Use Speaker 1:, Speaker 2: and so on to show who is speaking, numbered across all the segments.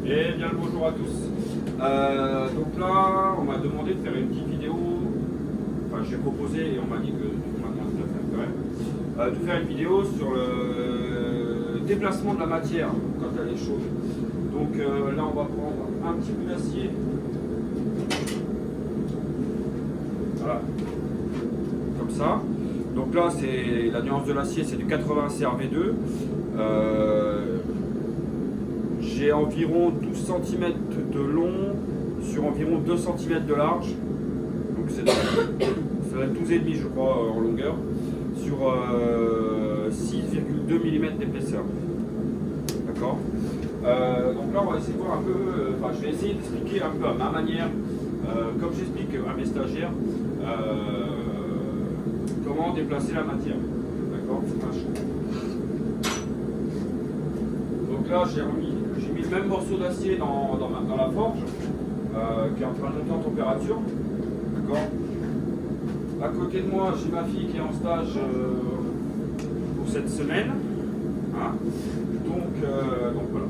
Speaker 1: Et bien le bonjour à tous. Donc là, on m'a demandé de faire une petite vidéo. Enfin, j'ai proposé et on m'a dit que on m'a demandé de le faire quand même. De faire une vidéo sur le déplacement de la matière quand elle est chaude. Donc là, on va prendre un petit peu d'acier. Voilà. Comme ça. Donc là, c'est la nuance de l'acier, c'est du 80 CRV2. J'ai environ 12 cm de long sur environ 2 cm de large. Donc ça va être 12,5 je crois en longueur. Sur 6,2 mm d'épaisseur. D'accord. Donc là on va essayer de voir un peu, je vais essayer d'expliquer un peu à ma manière, comme j'explique à mes stagiaires, comment déplacer la matière. D'accord. Donc là j'ai mis le même morceau d'acier dans la forge qui est en train de monter en température. D'accord. À côté de moi, j'ai ma fille qui est en stage pour cette semaine. Hein. Donc voilà.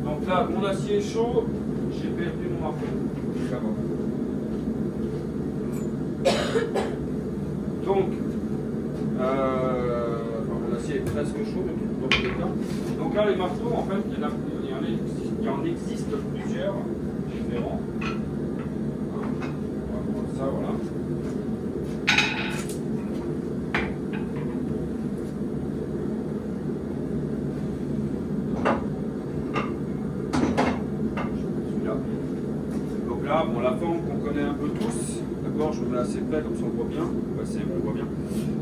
Speaker 1: Donc là, mon acier est chaud, j'ai perdu mon marteau. Donc, mon acier est presque chaud dans tous les cas. Donc là, les marteaux, en fait, il en existe plusieurs différents. Ça, voilà. Celui-là. Donc là, bon, la forme qu'on connaît un peu tous, d'accord, je me mets assez près comme ça on voit bien. Ouais, c'est bon, on voit bien.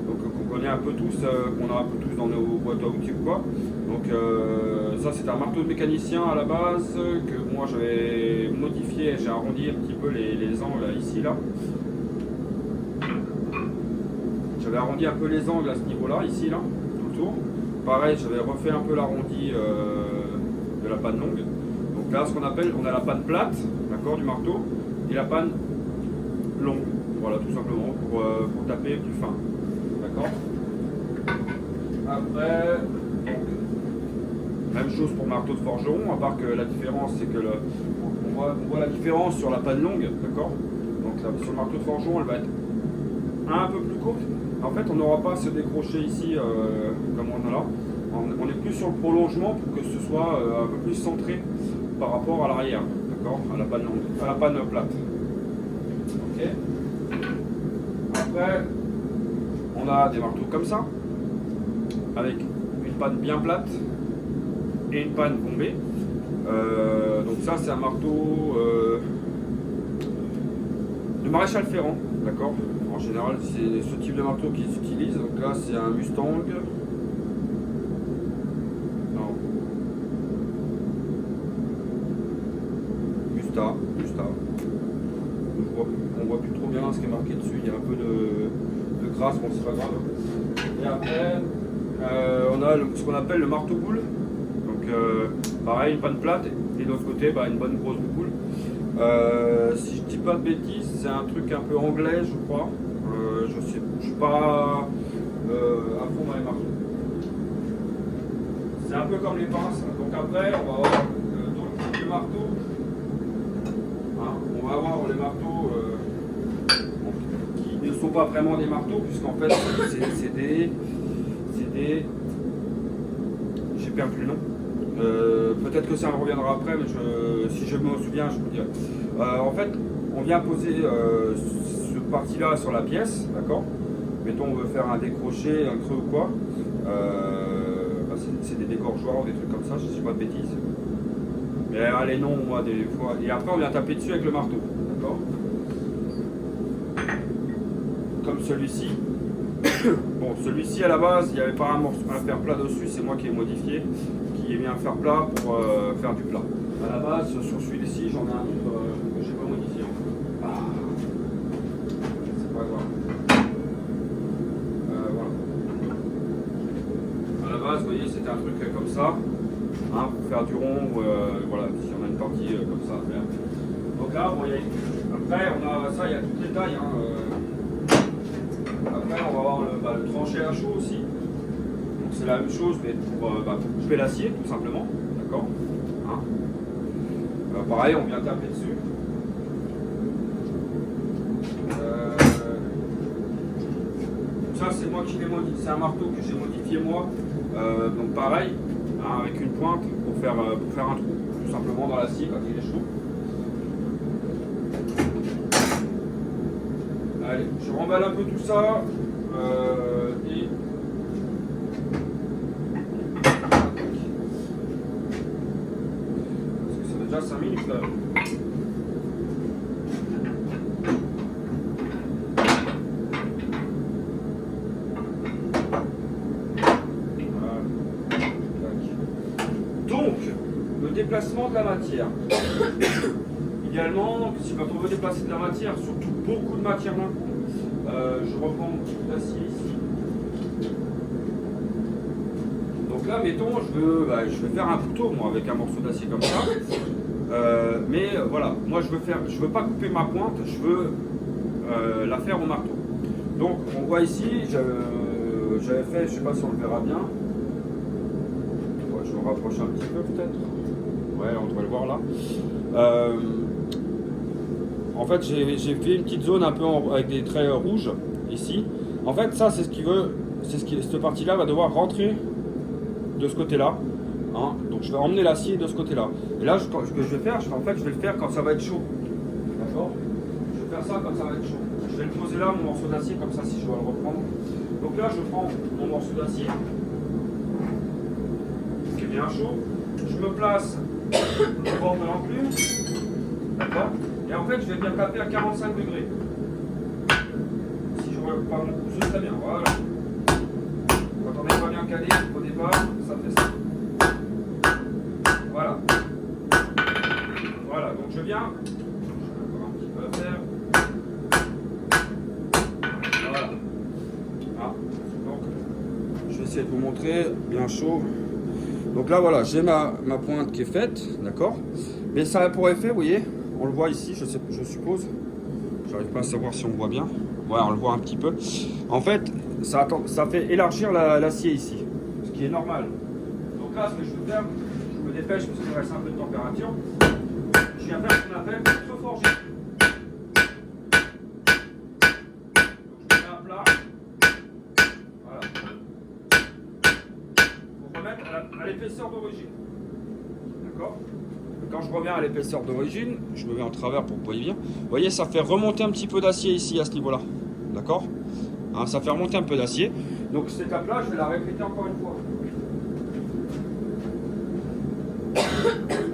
Speaker 1: Donc qu'on connaît un peu tous, qu'on a un peu tous dans nos boîtes à outils ou quoi. Donc ça c'est un marteau de mécanicien à la base que moi j'avais modifié, j'ai arrondi un petit peu les angles ici là. J'avais arrondi un peu les angles à ce niveau-là, ici là, tout le tour. Pareil, j'avais refait un peu l'arrondi de la panne longue. Donc là, ce qu'on appelle, on a la panne plate, d'accord, du marteau, et la panne longue. Voilà, tout simplement, pour taper plus fin. D'accord. Après, même chose pour marteau de forgeron, à part que la différence, c'est que on voit la différence sur la panne longue, d'accord. Donc là, sur le marteau de forgeron, elle va être un peu plus courte. En fait, on n'aura pas ce décroché ici comme on a là. On est plus sur le prolongement pour que ce soit un peu plus centré par rapport à l'arrière, d'accord, à la panne longue, à la panne plate. Ok. Après, on a des marteaux comme ça, avec une panne bien plate et une panne bombée. Donc ça, c'est un marteau de maréchal Ferrand, d'accord. En général, c'est ce type de marteau qu'ils utilisent. Donc là, c'est un Mustang. Non. Musta. On voit plus trop bien ce qui est marqué dessus. Il y a un peu de crasse, bon, c'est pas grave. Et après, on a ce qu'on appelle le marteau boule. Donc, pareil, une panne plate. Et de l'autre côté, une bonne grosse boule. Si je dis pas de bêtises, c'est un truc un peu anglais, je crois. Je suis pas à fond dans les marteaux. C'est un peu comme les pinces. Donc après, on va avoir dans le type de marteau. Hein, on va avoir les marteaux qui ne sont pas vraiment des marteaux, puisqu'en fait, c'est des. J'ai perdu le nom. Peut-être que ça me reviendra après, mais si je me souviens, je vous dirai. En fait, on vient poser ce parti-là sur la pièce, d'accord. Mettons, on veut faire un décroché, un creux ou quoi. C'est des dégorgeoirs ou des trucs comme ça, je ne dis pas de bêtises. Mais allez, non, moi, des fois. Et après, on vient taper dessus avec le marteau, d'accord. Comme celui-ci. Bon, celui-ci à la base, il n'y avait pas un fer plat dessus, c'est moi qui ai modifié, qui ai mis un fer plat pour faire du plat. À la base, sur celui-ci, j'en ai un autre que je n'ai pas modifié. C'est pas grave. Voilà. À la base, vous voyez, c'était un truc comme ça, hein, pour faire du rond, voilà, si on a une partie comme ça à faire. Donc là, bon, après, on a ça, il y a toutes les tailles. Hein, après, on va avoir le tranché à chaud aussi. Donc c'est la même chose, mais pour couper l'acier, tout simplement. D'accord, hein. Pareil, on vient taper dessus. Ça, c'est moi qui l'ai modifié. C'est un marteau que j'ai modifié moi. Donc pareil, hein, avec une pointe pour faire un trou, tout simplement dans l'acier quand il est chaud. Allez, je remballe un peu tout ça. Et parce que ça fait déjà 5 minutes là. Donc, le déplacement de la matière. Idéalement, si quand on veut déplacer de la matière, surtout beaucoup de matière d'un coup, je reprends mon petit bout d'acier ici. Donc là, mettons, je vais faire un couteau, moi, avec un morceau d'acier comme ça. Mais voilà, moi, je veux pas couper ma pointe, je veux la faire au marteau. Donc, on voit ici, j'avais fait, je sais pas si on le verra bien. Ouais, je me rapproche un petit peu peut-être. Ouais, on devrait le voir là. En fait, j'ai fait une petite zone un peu avec des traits rouges ici. En fait, ça, c'est ce qu'il veut. Cette partie-là va devoir rentrer de ce côté-là. Hein. Donc, je vais emmener l'acier de ce côté-là. Et là, ce que je vais faire, en fait, je vais le faire quand ça va être chaud. D'accord? Je vais faire ça quand ça va être chaud. Je vais le poser là, mon morceau d'acier, comme ça, si je dois le reprendre. Donc là, je prends mon morceau d'acier qui est bien chaud. Je me place au bord de l'enclume. D'accord? Et en fait, je vais bien taper à 45 degrés. Si je ne pas mon pouce, c'est très bien. Voilà. Quand on n'est pas bien calé au départ, ça fait ça. Voilà. Voilà, donc je viens. Je vais encore un petit peu à faire. Voilà. Ah. Donc, je vais essayer de vous montrer bien chaud. Donc là, voilà, j'ai ma pointe qui est faite, d'accord? Mais ça a pour effet, vous voyez, on le voit ici, je suppose. J'arrive pas à savoir si on voit bien. Ouais, on le voit un petit peu. En fait, ça fait élargir l'acier ici, ce qui est normal. Donc là, ce que je vais faire, je me dépêche parce qu'il reste un peu de température. Je viens faire ce qu'on appelle reforger. Donc je mets un plat. Voilà. Pour remettre à l'épaisseur d'origine. D'accord? Quand je reviens à l'épaisseur d'origine, je me mets en travers pour que vous voyez bien. Vous voyez, ça fait remonter un petit peu d'acier ici à ce niveau-là. D'accord? Hein, ça fait remonter un peu d'acier. Donc cette étape-là, je vais la répéter encore une fois.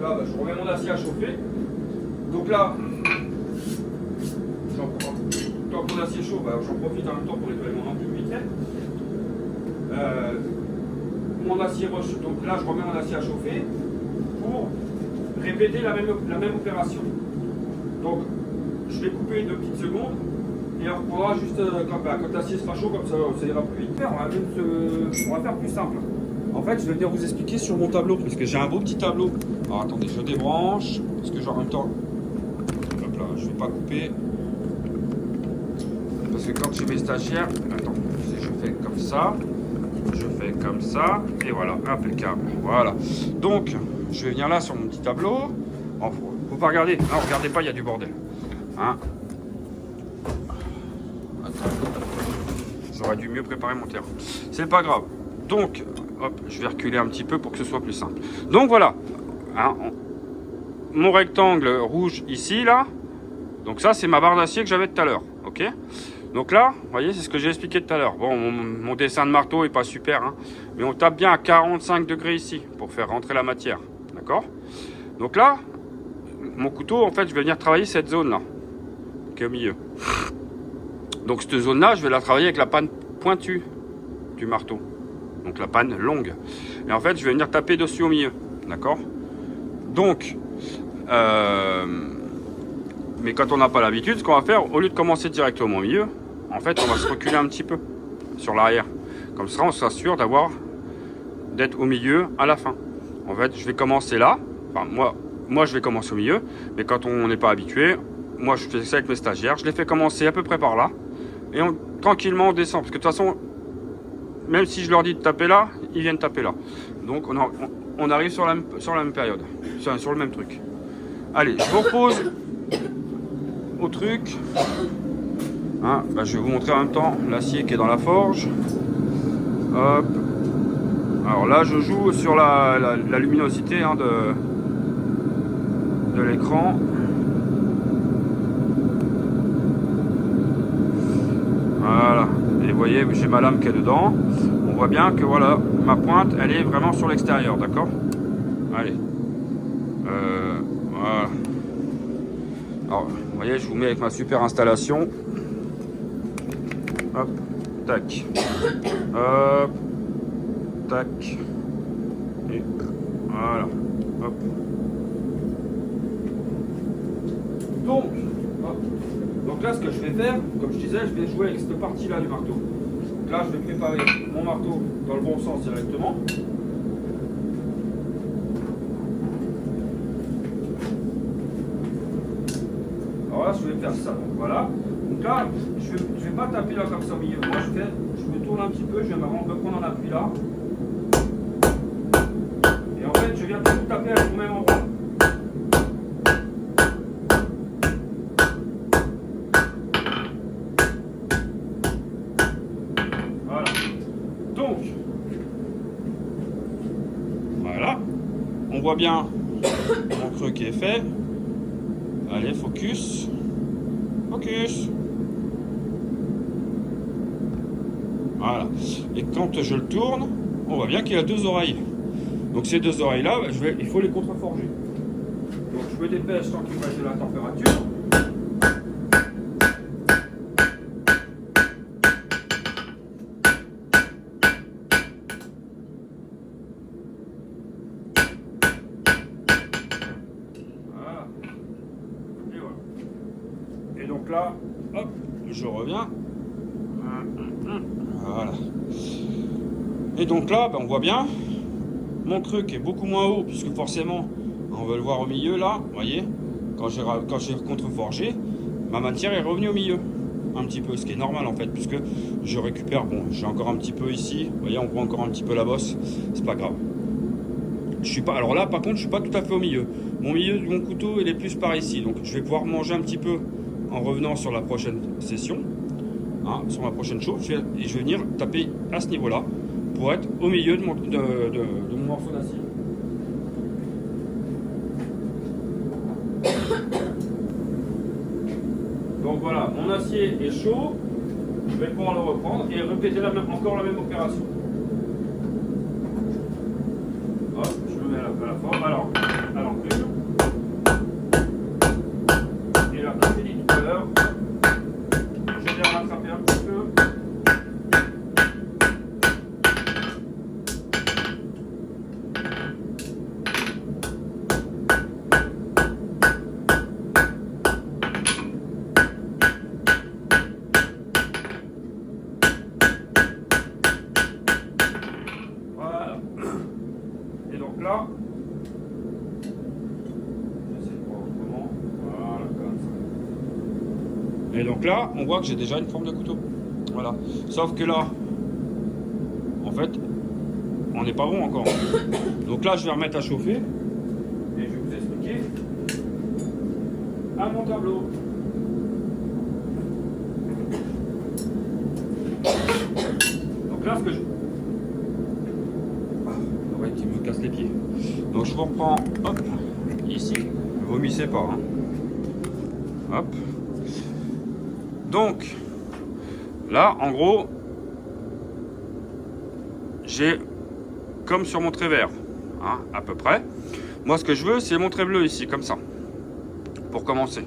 Speaker 1: Là, je remets mon acier à chauffer. Donc là, tant que mon acier est chaud, j'en profite en même temps pour nettoyer mon enclume vite fait. Mon acier donc là, je remets mon acier à chauffer pour répéter la même opération. Donc, je vais couper 2 petites secondes et on reprendra juste quand l'acier sera chaud, comme ça ira plus vite. On va faire plus simple. En fait, je vais venir vous expliquer sur mon tableau, parce que j'ai un beau petit tableau. Alors attendez, je débranche, parce que genre en même temps, hop là, je vais pas couper. Parce que quand j'ai mes stagiaires, attends, je fais comme ça, je fais comme ça, et voilà, impeccable. Voilà. Donc, je vais venir là sur mon petit tableau. Oh, faut pas regarder. Non, regardez pas, il y a du bordel. Hein? Attends. J'aurais dû mieux préparer mon terrain. C'est pas grave. Donc, hop, je vais reculer un petit peu pour que ce soit plus simple. Donc voilà. Hein, mon rectangle rouge ici, là. Donc ça, c'est ma barre d'acier que j'avais tout à l'heure. Ok? Donc là, vous voyez, c'est ce que j'ai expliqué tout à l'heure. Bon, mon dessin de marteau est pas super, hein, mais on tape bien à 45 degrés ici pour faire rentrer la matière. D'accord? Donc là, mon couteau, en fait, je vais venir travailler cette zone-là, qui est au milieu. Donc cette zone-là, je vais la travailler avec la panne pointue du marteau. Donc la panne longue. Et en fait, je vais venir taper dessus au milieu. D'accord? Donc, mais quand on n'a pas l'habitude, ce qu'on va faire, au lieu de commencer directement au milieu, en fait, on va se reculer un petit peu sur l'arrière. Comme ça, on s'assure d'être au milieu à la fin. En fait, je vais commencer là. Enfin, moi, je vais commencer au milieu. Mais quand on n'est pas habitué, moi, je fais ça avec mes stagiaires. Je les fais commencer à peu près par là. Et tranquillement, on descend. Parce que de toute façon, même si je leur dis de taper là, ils viennent taper là. Donc, on arrive sur la même période, sur le même truc. Allez, je vous repose au truc. Hein, bah, je vais vous montrer en même temps l'acier qui est dans la forge. Hop. Alors là, je joue sur la luminosité hein, de l'écran. Voilà. Et vous voyez, j'ai ma lame qui est dedans. On voit bien que voilà, ma pointe, elle est vraiment sur l'extérieur, d'accord? Allez. Voilà. Alors, vous voyez, je vous mets avec ma super installation. Hop, tac. Hop, tac. Et voilà. Hop. Donc là, ce que je vais faire, comme je disais, je vais jouer avec cette partie-là du marteau. Donc là, je vais préparer mon marteau dans le bon sens directement. Alors là, je vais faire ça. Donc voilà. Donc là, je vais pas taper là comme ça au milieu. Moi, je me tourne un petit peu, je vais me prendre en appui là. Et en fait, je viens tout taper avec le même endroit. On voit bien mon creux qui est fait. Allez, focus. Focus. Voilà. Et quand je le tourne, on voit bien qu'il a deux oreilles. Donc ces deux oreilles-là, il faut les contreforger. Donc je me dépêche tant qu'il me reste de la température. Donc là, hop, je reviens. Voilà. Et donc là, ben, on voit bien mon creux qui est beaucoup moins haut, puisque forcément, on va le voir au milieu là, vous voyez, quand j'ai contreforgé, ma matière est revenue au milieu, un petit peu, ce qui est normal en fait, puisque je récupère, bon, j'ai encore un petit peu ici, vous voyez, on voit encore un petit peu la bosse, c'est pas grave. Je suis pas, alors là, par contre, je suis pas tout à fait au milieu. Mon milieu de mon couteau, il est plus par ici, donc je vais pouvoir manger un petit peu en revenant sur la prochaine session, hein, sur ma prochaine chauffe, et je vais venir taper à ce niveau-là pour être au milieu de mon morceau d'acier. Donc voilà, mon acier est chaud, je vais pouvoir le reprendre et répéter encore la même opération. Hop, je me mets à la forme, alors à l'enclume. Et là, comme je l'ai dit tout à l'heure, je viens rattraper un petit peu. Voilà. Et donc là, et donc là, on voit que j'ai déjà une forme de couteau. Voilà. Sauf que là, en fait, on n'est pas bon encore. Donc là, je vais remettre à chauffer. Et je vais vous expliquer à mon tableau. Donc là, ce que je... Ah ouais, qui me casse les pieds. Donc je reprends, hop, ici. Vomissez pas, hein. Hop. Donc, là, en gros, j'ai comme sur mon trait vert, hein, à peu près. Moi, ce que je veux, c'est mon trait bleu ici, comme ça, pour commencer.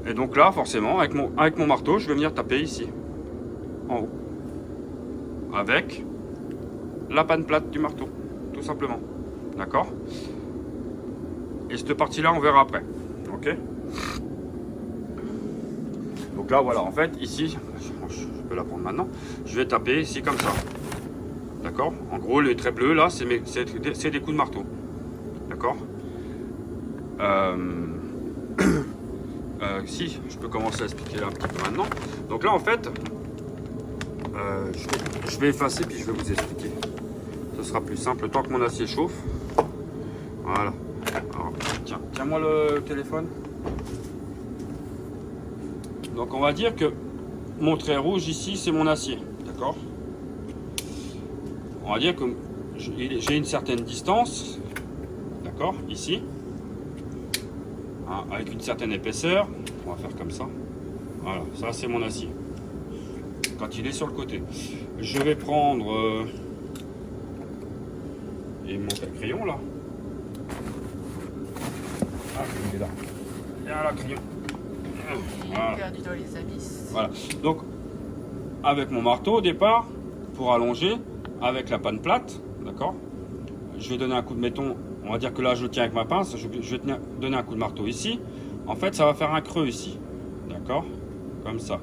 Speaker 1: Et donc là, forcément, avec mon marteau, je vais venir taper ici, en haut, avec la panne plate du marteau, tout simplement. D'accord? Et cette partie-là, on verra après. Ok? Donc là, voilà, en fait, ici, je peux la prendre maintenant, je vais taper ici comme ça. D'accord? En gros, les traits bleus, là, c'est des coups de marteau. D'accord? Si, je peux commencer à expliquer là un petit peu maintenant. Donc là, en fait, je vais effacer, puis je vais vous expliquer. Ce sera plus simple, tant que mon acier chauffe. Voilà. Alors, tiens, tiens-moi le téléphone. Donc on va dire que mon trait rouge ici, c'est mon acier. D'accord? On va dire que j'ai une certaine distance. D'accord? Ici. Hein, avec une certaine épaisseur. On va faire comme ça. Voilà, ça c'est mon acier. Quand il est sur le côté. Je vais prendre... et mon crayon là. Ah, il est là. Et là, crayon.
Speaker 2: Voilà. Perdu dans les abysses.
Speaker 1: Voilà. Donc, avec mon marteau au départ, pour allonger, avec la panne plate, d'accord, je vais donner un coup de mettons, on va dire que là je tiens avec ma pince, je vais donner un coup de marteau ici. En fait, ça va faire un creux ici, d'accord, comme ça.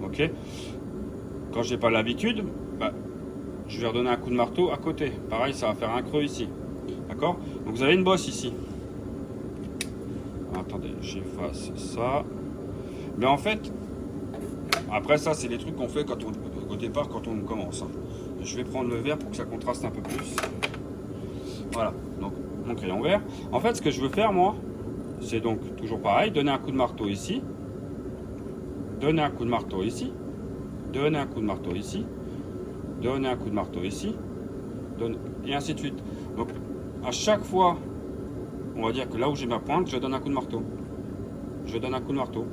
Speaker 1: Ok. Quand j'ai pas l'habitude, bah, je vais redonner un coup de marteau à côté. Pareil, ça va faire un creux ici, d'accord. Donc vous avez une bosse ici. Attendez, j'efface ça. Mais en fait, après ça, c'est les trucs qu'on fait quand au départ, quand on commence. Hein. Je vais prendre le vert pour que ça contraste un peu plus. Voilà, donc mon crayon vert. En fait, ce que je veux faire, moi, c'est donc toujours pareil, donner un coup de marteau ici, donner un coup de marteau ici, donner un coup de marteau ici, donner un coup de marteau ici, et ainsi de suite. Donc, à chaque fois, on va dire que là où j'ai ma pointe, je donne un coup de marteau. Je donne un coup de marteau.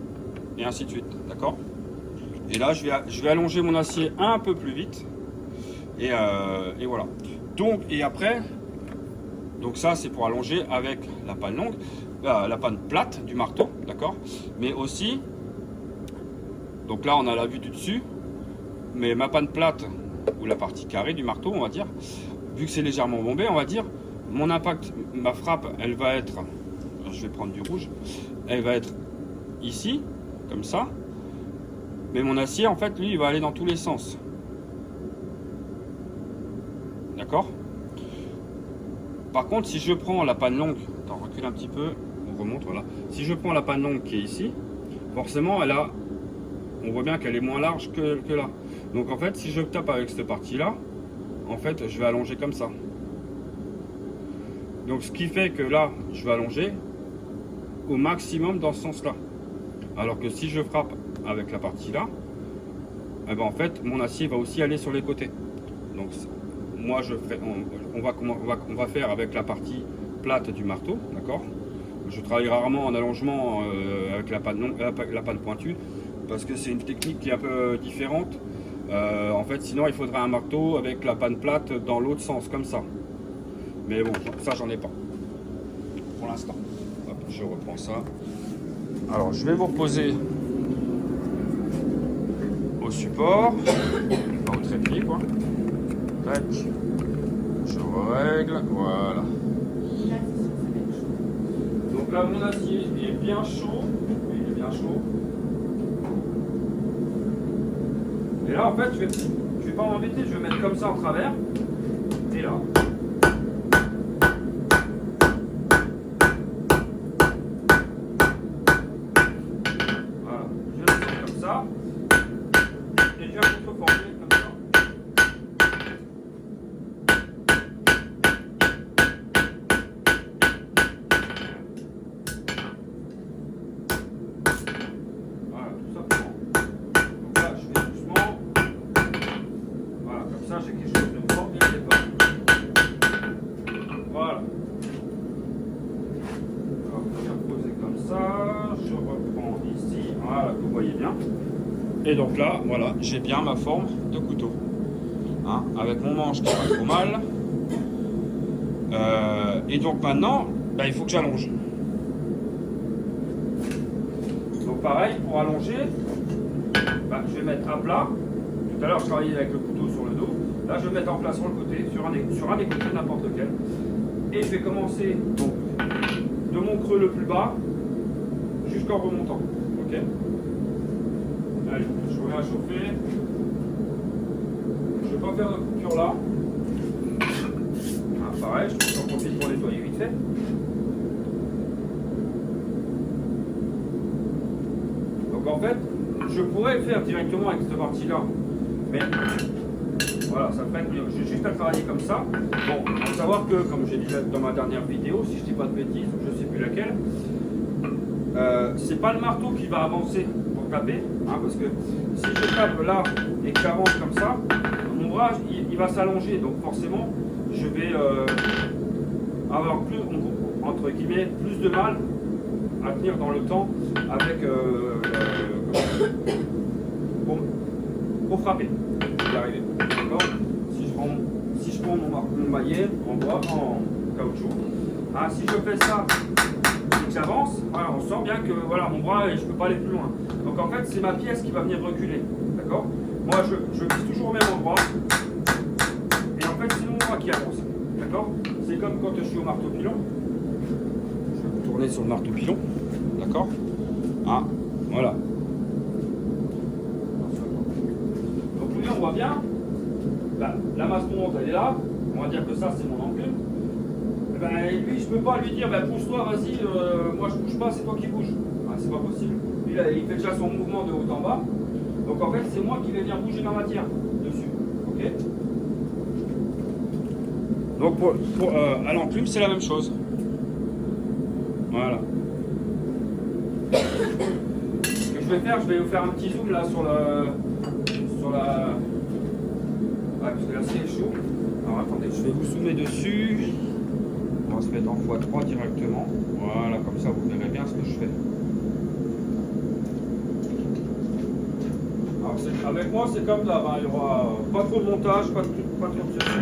Speaker 1: Et ainsi de suite. D'accord? Et là, je vais allonger mon acier un peu plus vite. Et voilà. Donc, et après, donc ça, c'est pour allonger avec la panne longue, la panne plate du marteau. D'accord? Mais aussi, donc là, on a la vue du dessus. Mais ma panne plate, ou la partie carrée du marteau, on va dire, vu que c'est légèrement bombé, on va dire, mon impact, ma frappe, elle va être, je vais prendre du rouge, elle va être ici, comme ça, mais mon acier, en fait, lui, il va aller dans tous les sens. D'accord? Par contre, si je prends la panne longue, attends, recule un petit peu, on remonte, voilà. Si je prends la panne longue qui est ici, forcément, elle a, on voit bien qu'elle est moins large que là. Donc, en fait, si je tape avec cette partie-là, en fait, je vais allonger comme ça. Donc ce qui fait que là, je vais allonger au maximum dans ce sens-là. Alors que si je frappe avec la partie là, eh ben en fait, mon acier va aussi aller sur les côtés. Donc moi, on va faire avec la partie plate du marteau, d'accord. Je travaille rarement en allongement avec la panne pointue, parce que c'est une technique qui est un peu différente. En fait, sinon, il faudrait un marteau avec la panne plate dans l'autre sens, comme ça. Mais bon, ça j'en ai pas pour l'instant. Je reprends ça. Alors je vais vous reposer au support, au trépied quoi. Tac. Je règle, voilà. Donc là mon acier est bien chaud. Il est bien chaud. Et là en fait je vais pas m'embêter, je vais mettre comme ça en travers. Et là. Et je viens contreformer comme ça. Voilà, tout simplement. Donc là, je fais doucement. Voilà, comme ça, j'ai quelque chose de fort bien départ. Voilà. Alors, je viens poser comme ça. Je reprends ici. Voilà, vous voyez bien. Et donc là, voilà, j'ai bien ma forme de couteau. Hein, avec mon manche qui est pas trop mal. Et donc maintenant, bah, il faut que j'allonge. Donc pareil, pour allonger, bah, je vais mettre à plat. Tout à l'heure, je travaillais avec le couteau sur le dos. Là, je vais mettre en plat sur le côté, sur un des côtés, n'importe lequel. Et je vais commencer donc, de mon creux le plus bas jusqu'en remontant. Ok ? Allez, je remets à chauffer. Je ne vais pas faire de coupure là. Ah, pareil, j'en profite pour nettoyer vite fait. Donc en fait, je pourrais le faire directement avec cette partie-là. Mais Voilà, ça ferait que j'ai juste à travailler comme ça. Bon, il faut savoir que, comme j'ai dit dans ma dernière vidéo, si je dis pas de bêtises, je ne sais plus laquelle, c'est pas le marteau qui va avancer pour taper, hein, parce que si je tape là et que j'avance comme ça, mon bras il va s'allonger, donc forcément je vais avoir plus, entre guillemets, plus de mal à tenir dans le temps avec pour frapper. Je vais y arriver. D'accord. Si je prends mon maillet en bois, en caoutchouc, hein, si je fais ça et que j'avance, voilà, on sent bien que voilà, mon bras, je ne peux pas aller plus loin. Donc en fait, c'est ma pièce qui va venir reculer. D'accord. Moi, je vise toujours au même endroit. Et en fait, c'est mon bras qui avance. D'accord. C'est comme quand je suis au marteau pilon. Je vais tourner sur le marteau pilon. D'accord. Ah, voilà. Donc lui, on voit bien. La masse montante, elle est là. On va dire que ça, c'est mon enclume. Et ben, lui, je peux pas lui dire, pousse-toi, vas-y, moi je bouge pas, c'est toi qui bouges. Ah, c'est pas possible. Lui, là, il fait déjà son mouvement de haut en bas. Donc en fait, c'est moi qui vais venir bouger ma matière dessus. Ok. Donc à l'enclume, c'est la même chose. Voilà. Ce que je vais faire, je vais vous faire un petit zoom là sur la. Ah, parce que là c'est chaud. Alors attendez, je vais vous zoomer dessus. On va se mettre en x3 directement. Voilà, comme ça vous verrez bien ce que je fais. Alors avec moi c'est comme d'hab, hein. Il n'y aura pas trop de montage, pas trop de ceci.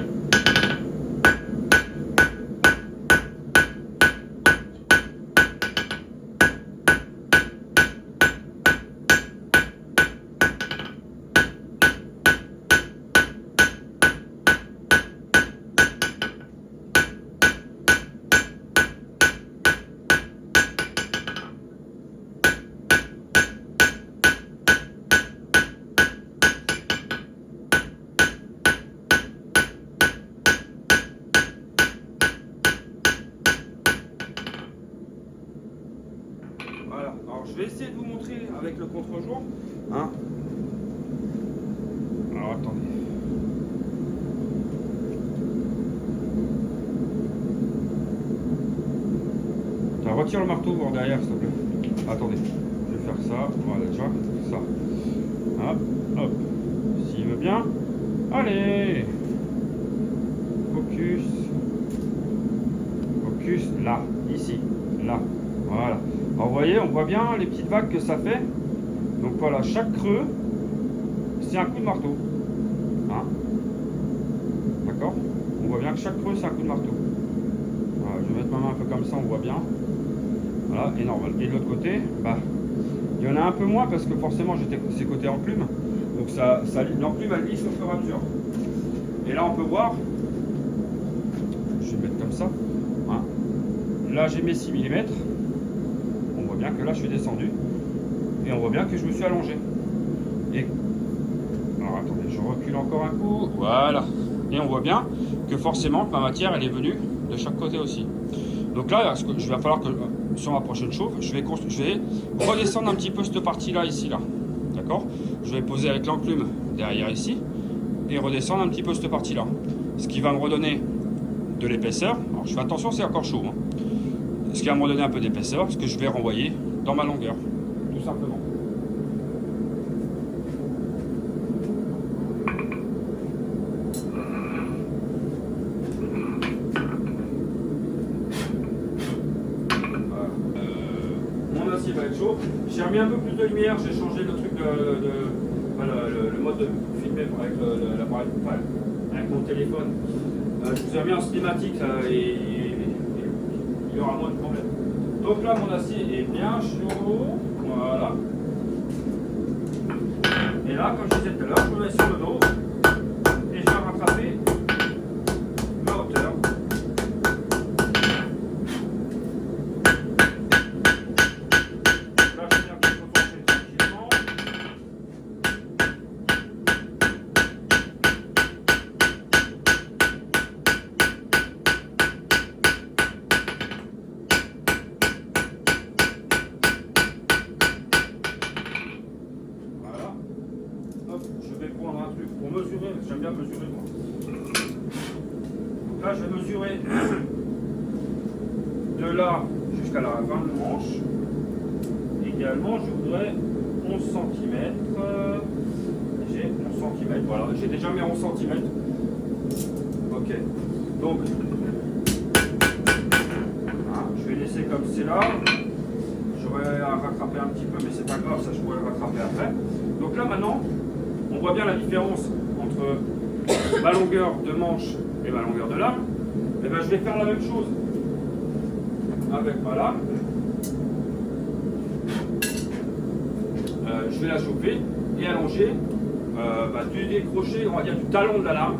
Speaker 1: Voilà, alors je vais essayer de vous montrer avec le contre-jour. Hein. Alors attendez. Retire le marteau voir derrière s'il te plaît. Attendez, je vais faire ça. Voilà déjà, ça. Hop, hop. S'il veut bien. Allez. Focus. Focus là, ici, là. Voilà. Alors vous voyez, on voit bien les petites vagues que ça fait. Donc voilà, chaque creux, c'est un coup de marteau. Hein. D'accord. On voit bien que chaque creux, c'est un coup de marteau. Voilà, je vais mettre ma main un peu comme ça, on voit bien. Voilà, et normal. Et de l'autre côté, il y en a un peu moins parce que forcément c'est côté enclume. Donc l'enclume elle glisse au fur et à mesure. Et là on peut voir, je vais mettre comme ça. Hein. Là j'ai mes 6 mm. On voit bien que là je suis descendu. Et on voit bien que je me suis allongé. Et alors attendez, je recule encore un coup. Voilà. Et on voit bien que forcément ma matière elle est venue de chaque côté aussi. Donc là, il va falloir que sur ma prochaine chauffe, je vais redescendre un petit peu cette partie-là, ici, là. D'accord. Je vais poser avec l'enclume derrière ici et redescendre un petit peu cette partie-là. Ce qui va me redonner de l'épaisseur. Alors je fais attention, c'est encore chaud. Hein. Ce qui va me redonner un peu d'épaisseur, ce que je vais renvoyer dans ma longueur. Tout simplement. Il va être chaud. J'ai remis un peu plus de lumière, j'ai changé le truc le mode de filmer avec l'appareil, avec mon téléphone. Je vous ai mis en cinématique et il y aura moins de problèmes. Donc là mon acier est bien chaud. Voilà. Et là, comme je disais tout à l'heure, je me mets sur le dos et je vais rattraper ma hauteur. de là jusqu'à la fin de manche. Également, je voudrais 11 cm. J'ai 11 cm, voilà, j'ai déjà mis 11 cm. Ok, donc voilà, je vais laisser comme c'est là. J'aurais à rattraper un petit peu, mais c'est pas grave, ça je pourrais le rattraper après. Donc là maintenant, on voit bien la différence entre ma longueur de manche et ma longueur de lame. Et bien je vais faire la même chose avec ma lame. Je vais la chauffer et allonger du décroché, on va dire du talon de la lame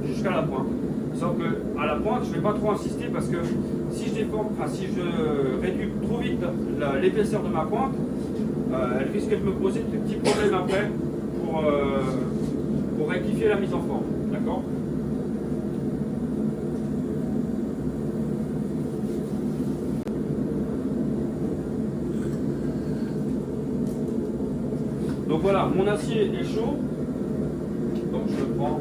Speaker 1: jusqu'à la pointe. Sauf que à la pointe, je ne vais pas trop insister parce que si je réduis trop vite l'épaisseur de ma pointe, elle risque de me poser des petits problèmes après pour rectifier la mise en forme. D'accord ? Donc voilà, mon acier est chaud. Donc je le prends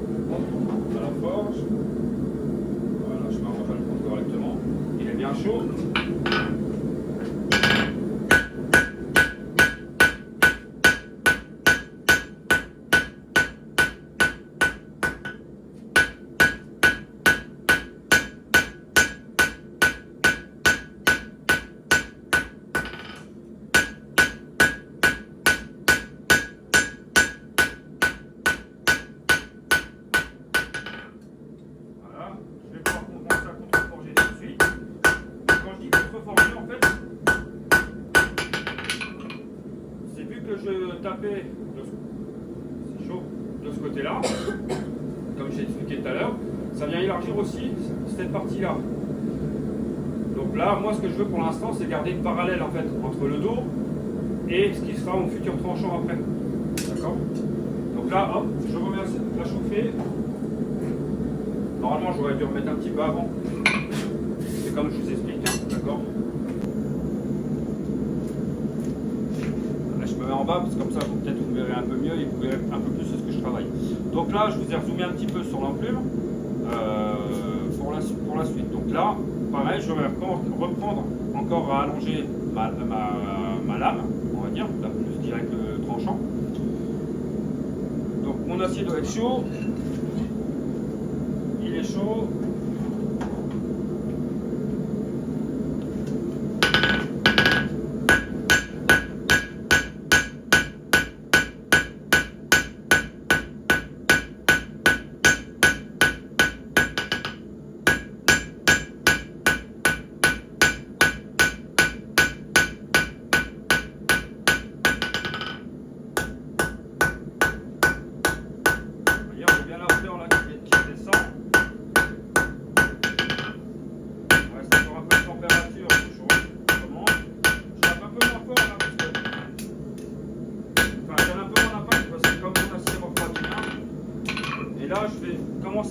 Speaker 1: à la forge. Voilà, je m'arrange à le prendre correctement. Il est bien chaud. Je tapais c'est chaud de ce côté là, comme j'ai expliqué tout à l'heure, ça vient élargir aussi cette partie là. Donc là, moi ce que je veux pour l'instant, c'est garder une parallèle en fait entre le dos et ce qui sera mon futur tranchant après. D'accord? Donc là, hop, je remets la chauffer. Normalement, j'aurais dû remettre un petit peu avant. C'est comme je vous explique, hein, d'accord? En bas, parce que comme ça peut-être vous verrez un peu mieux et vous verrez un peu plus ce que je travaille. Donc là, je vous ai résumé un petit peu sur l'enclume pour la suite. Donc là, pareil, je vais reprendre encore à allonger ma lame, on va dire, la plus direct tranchant. Donc mon acier doit être chaud. Il est chaud.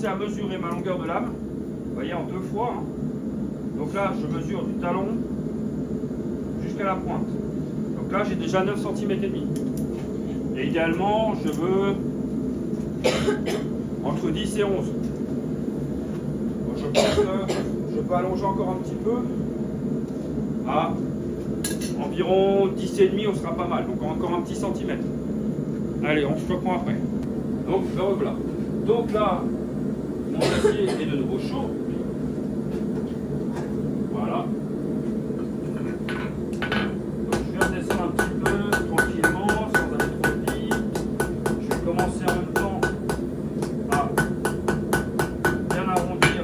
Speaker 1: À mesurer ma longueur de lame, vous voyez, en 2 fois. Hein. Donc là, je mesure du talon jusqu'à la pointe. Donc là, j'ai déjà 9 cm et demi. Et idéalement, je veux entre 10 et 11. Donc je pense que je peux allonger encore un petit peu à environ 10 et demi, on sera pas mal. Donc encore un petit centimètre. Allez, on se reprend après. Donc, le revoilà. Donc là, mon acier est de nouveau chaud. Voilà. Donc je vais redescendre un petit peu tranquillement, sans aller trop vite. Je vais commencer en même temps à bien arrondir.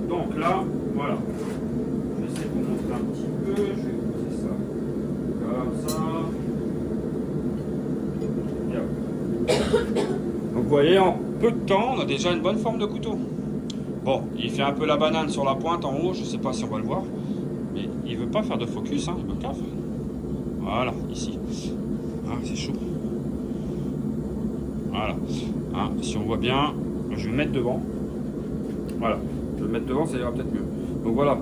Speaker 1: Donc là, voilà. Je vais essayer de vous montrer un petit peu. Je vais poser ça comme ça. Donc vous voyez, en peu de temps, on a déjà une bonne forme de couteau. Bon, il fait un peu la banane sur la pointe en haut, je sais pas si on va le voir. Mais il veut pas faire de focus, hein, il me cave. Voilà, ici. Ah, c'est chaud. Voilà. Hein, si on voit bien, je vais le mettre devant. Voilà. Je vais le mettre devant, ça ira peut-être mieux. Donc voilà.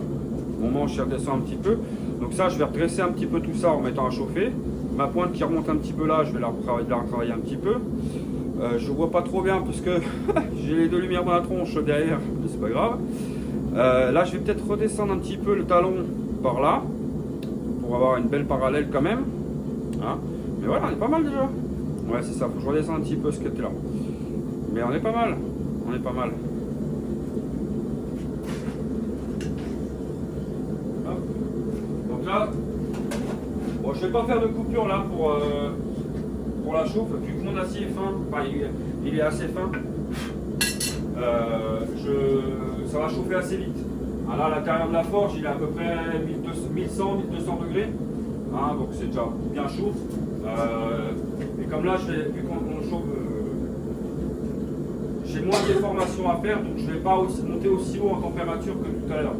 Speaker 1: Mon manche redescend un petit peu. Donc ça, je vais redresser un petit peu tout ça en mettant à chauffer. Ma pointe qui remonte un petit peu là, je vais la retravailler un petit peu. Je vois pas trop bien parce que j'ai les deux lumières dans la tronche derrière, mais c'est pas grave. Là, je vais peut-être redescendre un petit peu le talon par là pour avoir une belle parallèle quand même. Hein, mais voilà, on est pas mal déjà. Ouais, c'est ça, faut que je redescende un petit peu ce côté-là. Mais on est pas mal. On est pas mal. Hop. Donc là, bon, je vais pas faire de coupure là pour la chauffe, vu que mon acier est fin, enfin il est assez fin. Ça va chauffer assez vite. Ah, là, à l'intérieur de la forge, il est à peu près 1100-1200 degrés. Hein, donc c'est déjà bien chaud. Et comme là, vu qu'on chauffe, j'ai moins de déformation à faire, donc je ne vais pas monter aussi haut en température que tout à l'heure.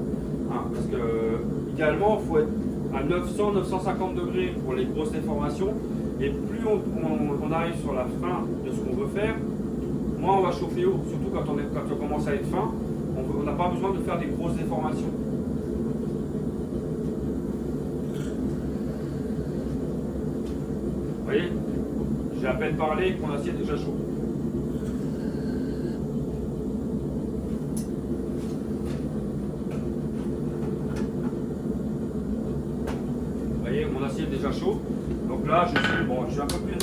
Speaker 1: Hein, parce que idéalement, il faut être à 900-950 degrés pour les grosses déformations. Et plus on arrive sur la fin de ce qu'on veut faire, moins on va chauffer haut. Surtout quand on commence à être fin, on n'a pas besoin de faire des grosses déformations. Vous voyez, j'ai à peine parlé que mon acier est déjà chaud. Vous voyez, mon acier est déjà chaud. Donc là, je suis un peu plus.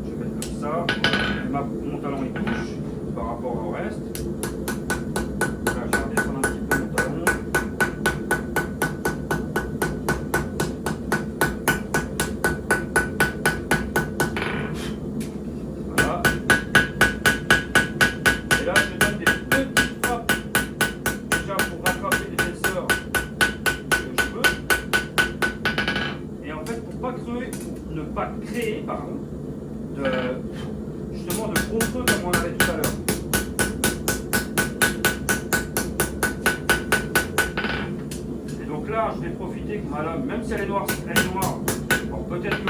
Speaker 1: Je vais mettre comme ça. Mon talon il touche par rapport au reste. Là, je vais redescendre un petit peu mon talon. Voilà. Et là, je donne des petites frappes déjà pour rattraper l'épaisseur que je veux. Et en fait, pour ne pas créer, pardon, justement de gros creux comme on avait tout à l'heure. Et donc là, je vais profiter que ma lame, même si elle est noire, alors peut-être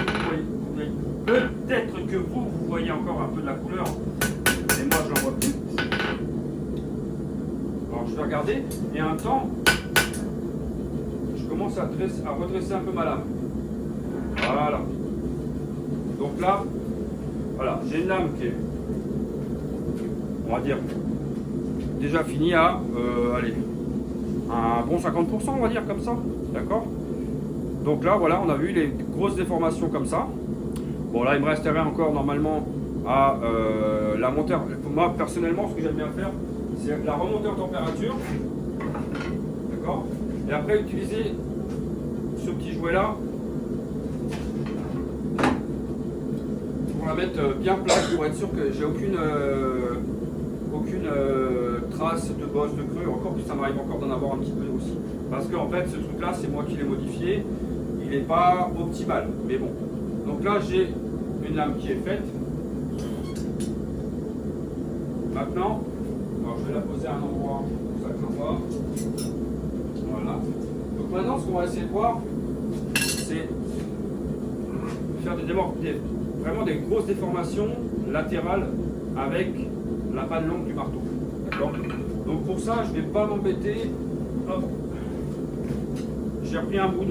Speaker 1: que vous voyez encore un peu de la couleur, et moi je n'en vois plus. Alors je vais regarder, et en même temps, je commence à redresser un peu ma lame. Voilà. Donc là, voilà, j'ai une lame qui est, on va dire, déjà finie à, allez, un bon 50%, on va dire, comme ça. D'accord? Donc là, voilà, on a vu les grosses déformations comme ça. Bon, là, il me resterait encore, normalement, à la montée. Moi, personnellement, ce que j'aime bien faire, c'est la remontée en température. D'accord? Et après, utiliser ce petit jouet-là pour la mettre bien plate pour être sûr que j'ai aucune trace de bosse, de creux, encore que ça m'arrive encore d'en avoir un petit peu aussi. Parce qu'en fait, ce truc-là, c'est moi qui l'ai modifié, il n'est pas optimal, mais bon. Donc là, j'ai une lame qui est faite. Maintenant, alors je vais la poser à un endroit pour ça que j'en vois. Voilà. Donc maintenant, ce qu'on va essayer de voir, c'est faire vraiment des grosses déformations latérales avec la panne longue du marteau. D'accord? Donc pour ça, je ne vais pas m'embêter. J'ai repris un bout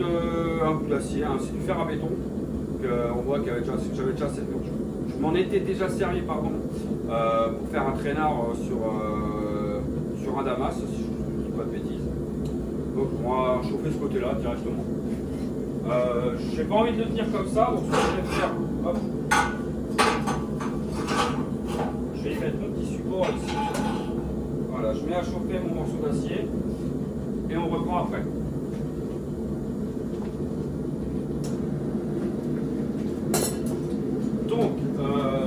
Speaker 1: d'acier, hein, c'est du fer à béton. On voit que j'avais déjà je m'en étais déjà servi pardon, pour faire un traînard sur un damas, si je ne dis pas de bêtises. Donc on va chauffer ce côté-là directement. Je n'ai pas envie de le tenir comme ça, donc ce que je vais faire, hop. Je vais y mettre mon petit support ici. Voilà, je mets à chauffer mon morceau d'acier et on reprend après.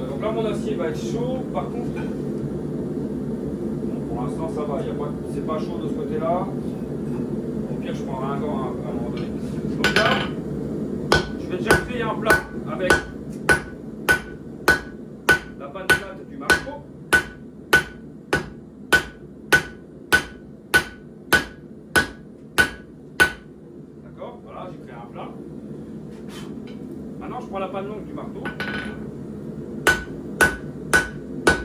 Speaker 1: Donc là mon acier va être chaud, par contre, bon, pour l'instant ça va, c'est pas chaud de ce côté-là. Au pire je prendrai un gant à un moment donné. Donc là, je vais déjà créer un plat avec la panne plate du marteau. prends la panne longue du marteau.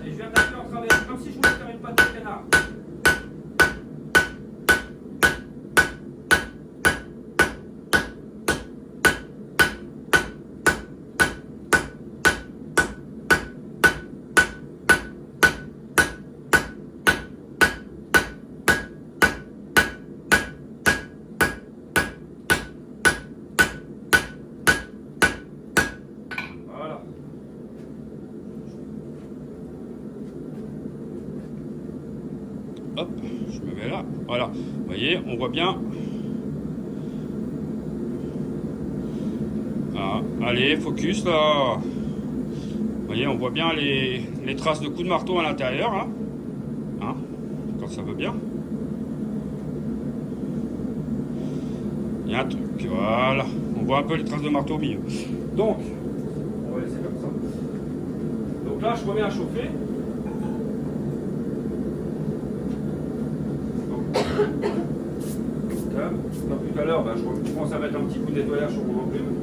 Speaker 1: Et je viens taper en travers, comme si je voulais faire une patte de canard.
Speaker 3: Hop, je me mets là. Voilà, vous voyez, on voit bien. Ah, allez, focus là. Vous voyez, on voit bien les traces de coups de marteau à l'intérieur. Hein, quand ça veut bien. Il y a un truc, voilà. On voit un peu les traces de marteau au milieu.
Speaker 1: Donc, on va laisser comme ça. Donc là, je remets à chauffer. Comme tout à l'heure, je pense à mettre un petit coup de nettoyage sur mon enclume.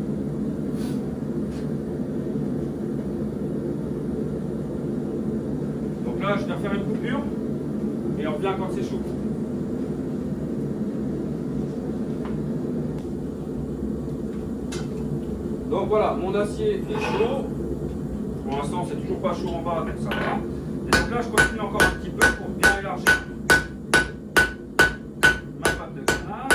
Speaker 1: Donc là, je vais faire une coupure et on revient quand c'est chaud. Donc voilà, mon acier est chaud. Pour l'instant, c'est toujours pas chaud en bas, donc ça va. Et donc là, je continue encore un petit peu pour bien élargir ma pâte de canard.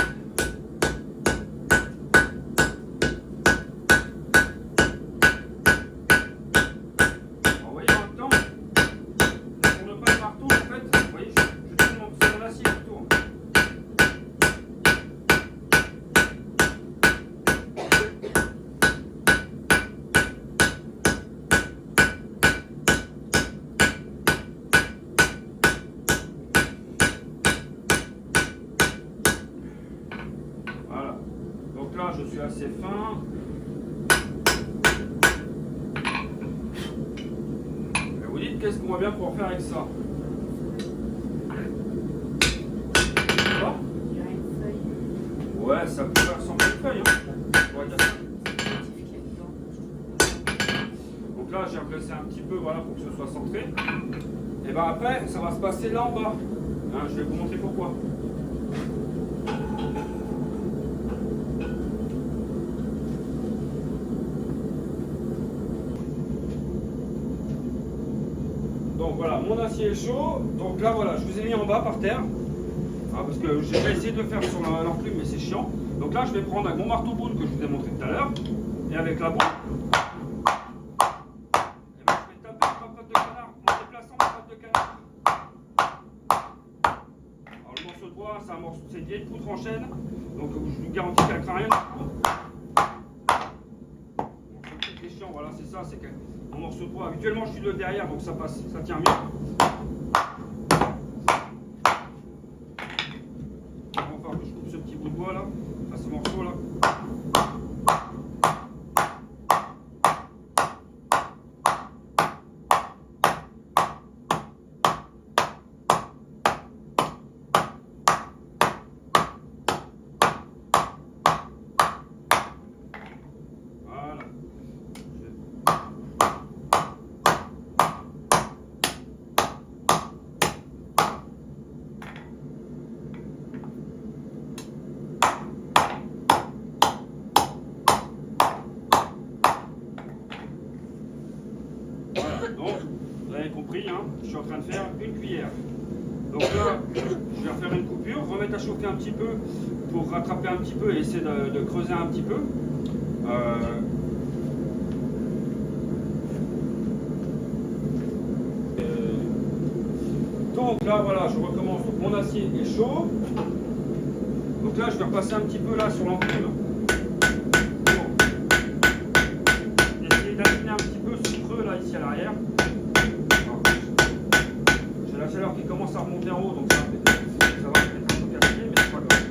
Speaker 1: Alors, vous voyez, en même temps, pour ne pas le marteau, en fait, vous voyez, je tourne mon acier qui tourne. Voilà. Donc là, je suis assez fin. Et vous dites, qu'est-ce qu'on va bien pouvoir faire avec ça? Voilà.
Speaker 2: Il y a une feuille.
Speaker 1: Ouais, ça peut ressembler à une feuille. On va dire ça. Donc là, j'ai replacé un petit peu, voilà, pour que ce soit centré. Et bien après, ça va se passer là en bas. Hein, je vais vous montrer pourquoi. Donc voilà, mon acier est chaud. Donc là, voilà, je vous ai mis en bas par terre. Parce que j'ai essayé de le faire sur l'enclume, mais c'est chiant. Donc là, je vais prendre avec mon marteau boule que je vous ai montré tout à l'heure. Et avec la boule, et ben, je vais taper sur ma patte de canard en déplaçant ma patte de canard. Alors le morceau de bois, c'est une vieille poutre en chêne. Donc je vous garantis qu'elle ne craint rien. C'est chiant, voilà, c'est ça, c'est un morceau de bois. Habituellement, je suis le derrière, donc ça passe, ça tient mieux. Enfin, je coupe ce petit bout de bois là, à ce morceau là. Voilà. Voilà, donc vous avez compris, hein, je suis en train de faire une cuillère. Donc là, je vais refaire une coupure, remettre à chauffer un petit peu pour rattraper un petit peu et essayer de creuser un petit peu. Donc là, voilà, je recommence. Donc, mon acier est chaud. Donc là, je vais repasser un petit peu là sur l'enclume. Essayer d'affiner un petit peu ce creux là, ici à l'arrière. J'ai la chaleur qui commence à remonter en haut, donc ça va être un peu cassé, mais c'est pas grave.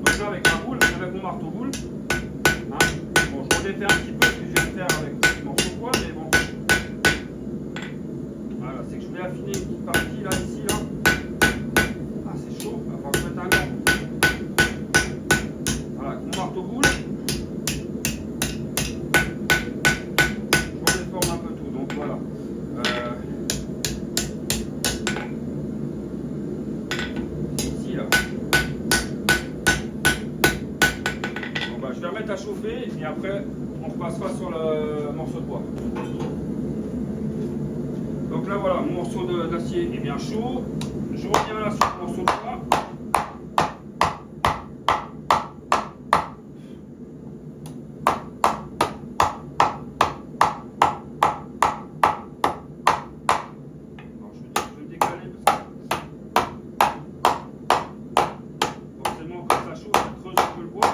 Speaker 1: Donc là, avec ma boule, avec mon marteau boule, hein, bon, je redéfais un petit peu ce que je viens de faire avec ce morceau de bois, mais bon. à chauffer et après on repassera sur le morceau de bois. Donc là voilà, mon morceau d'acier est bien chaud. Je reviens là sur le morceau de bois. Alors, je vais décaler parce que forcément quand ça chauffe, ça creuse un peu le bois.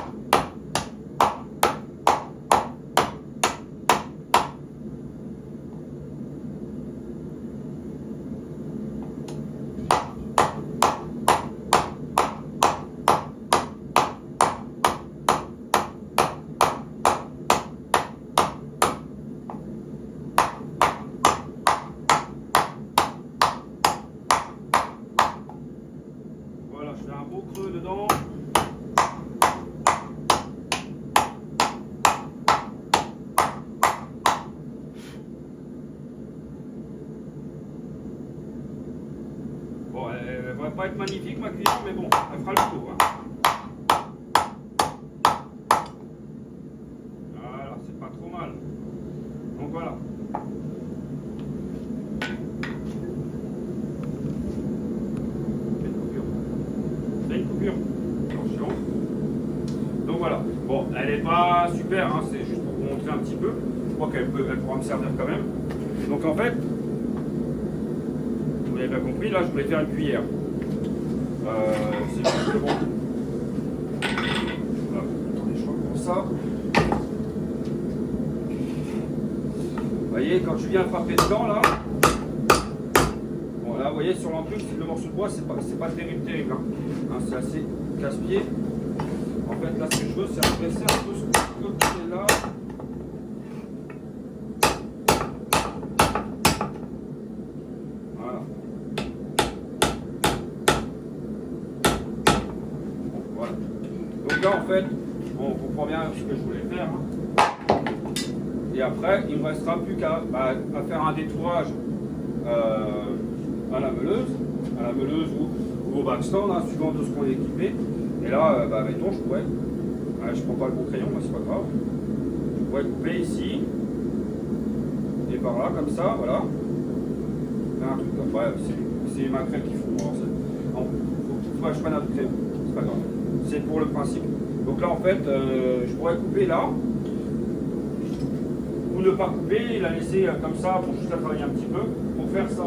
Speaker 1: Voilà, je fais un beau creux dedans. Bon, elle va pas être magnifique ma cuillère, mais bon, elle fera le coup. Hein. Voilà, c'est pas trop mal. Donc voilà. Une coupure. Attention. Donc voilà. Bon, elle n'est pas super, hein, c'est juste pour vous montrer un petit peu. Je crois qu'elle pourra me servir quand même. Donc en fait, vous l'avez bien compris, là je voulais faire une cuillère. C'est juste le bon. Voilà. Attendez, je reprends ça. Vous voyez, quand je viens frapper dedans là, bon là vous voyez sur l'enclume, le morceau de bois, c'est pas terrible. Hein, c'est assez casse-pied. En fait, là, ce que je veux, c'est adresser un peu ce côté-là. Voilà. Voilà. Donc là, en fait, on comprend bien ce que je voulais faire. Hein. Et après, il ne me restera plus qu'à faire un détourage à la meuleuse ou au backstand, hein, suivant de ce qu'on est équipé. Et là, mettons, je pourrais, je prends pas le bon crayon, mais c'est pas grave, je pourrais couper ici, et par là, comme ça, voilà. Faire un truc comme ça, c'est les macrelles qui font. Alors, faut que je prenne un autre crayon, c'est pas grave. C'est pour le principe. Donc là, en fait, je pourrais couper là, ou ne pas couper, et la laisser comme ça, pour juste la travailler un petit peu, pour faire ça.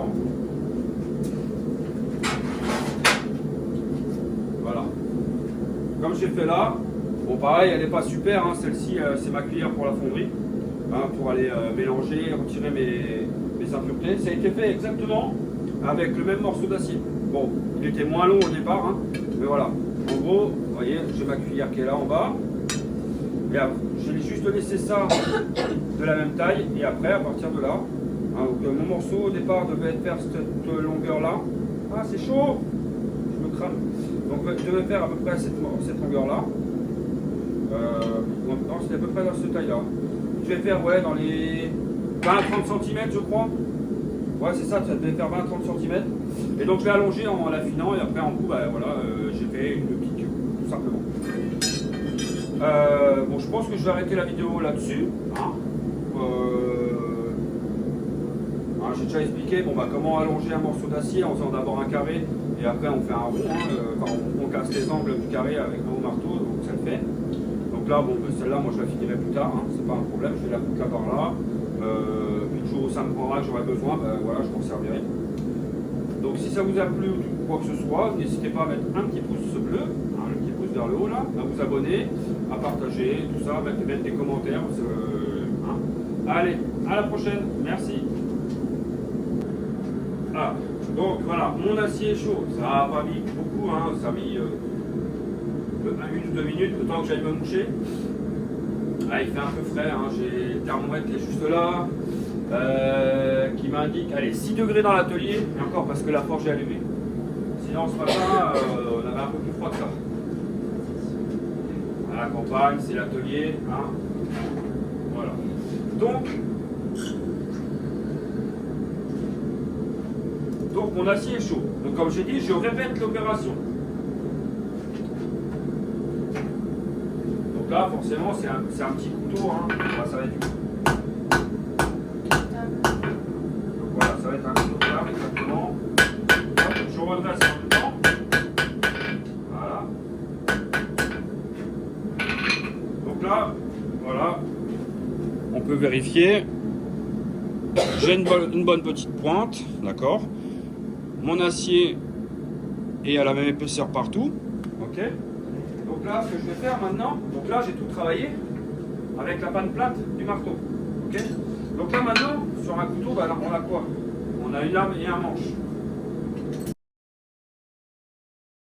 Speaker 1: Voilà. Comme j'ai fait là, bon pareil, elle n'est pas super, hein, celle-ci c'est ma cuillère pour la fonderie, hein, pour aller mélanger, retirer mes impuretés. Ça a été fait exactement avec le même morceau d'acier. Bon, il était moins long au départ, hein, mais voilà. En gros, vous voyez, j'ai ma cuillère qui est là en bas. Et après, je vais juste laisser ça de la même taille, et après, à partir de là, hein, donc, mon morceau au départ devait faire cette longueur-là. Ah, c'est chaud! Je me crame. Donc je vais faire à peu près cette longueur-là. Non, c'est à peu près dans cette taille-là. Je vais faire dans les 20-30 cm, je crois. Ouais, c'est ça, ça devait faire 20-30 cm. Et donc je vais allonger en l'affinant, et après en bout, j'ai fait une petite queue, tout simplement. Bon, je pense que je vais arrêter la vidéo là-dessus. Hein. J'ai déjà expliqué comment allonger un morceau d'acier en faisant d'abord un carré et après on fait un rond. Hein, on casse les angles du carré avec un marteau, donc ça le fait. Donc là, celle-là, moi je la finirai plus tard, hein, c'est pas un problème, je vais la foutre là par là. Puis le jour où ça me prendra, que j'aurai besoin, voilà, je m'en servirai. Donc si ça vous a plu ou quoi que ce soit, n'hésitez pas à mettre un petit pouce bleu, hein, un petit pouce vers le haut là, à vous abonner, à partager, tout ça, mettre des commentaires. Hein. Allez, à la prochaine, merci. Ah, donc voilà, mon acier est chaud, ça n'a pas mis beaucoup, hein, ça a mis 1 minute ou 2 minutes, le temps que j'aille me moucher. Ah, il fait un peu frais, hein, j'ai le thermomètre qui est juste là, qui m'indique, allez, 6 degrés dans l'atelier, et encore parce que la forge est allumée. Sinon ce matin, on avait un peu plus froid que ça. À la campagne, c'est l'atelier, hein. Voilà. Donc mon acier est chaud. Donc comme j'ai dit, je répète l'opération. Donc Donc là, forcément, c'est un petit couteau. Hein. Là, ça va être du... Donc voilà, ça va être un couteau de table, exactement. Hop, je redresse en même temps. Voilà. Donc là, voilà, on peut vérifier. J'ai une bonne petite pointe, d'accord. Mon acier est à la même épaisseur partout. Ok. Donc là, ce que je vais faire maintenant, donc là j'ai tout travaillé avec la panne plate du marteau. Ok. Donc là maintenant, sur un couteau, bah, on a quoi? On a une lame et un manche.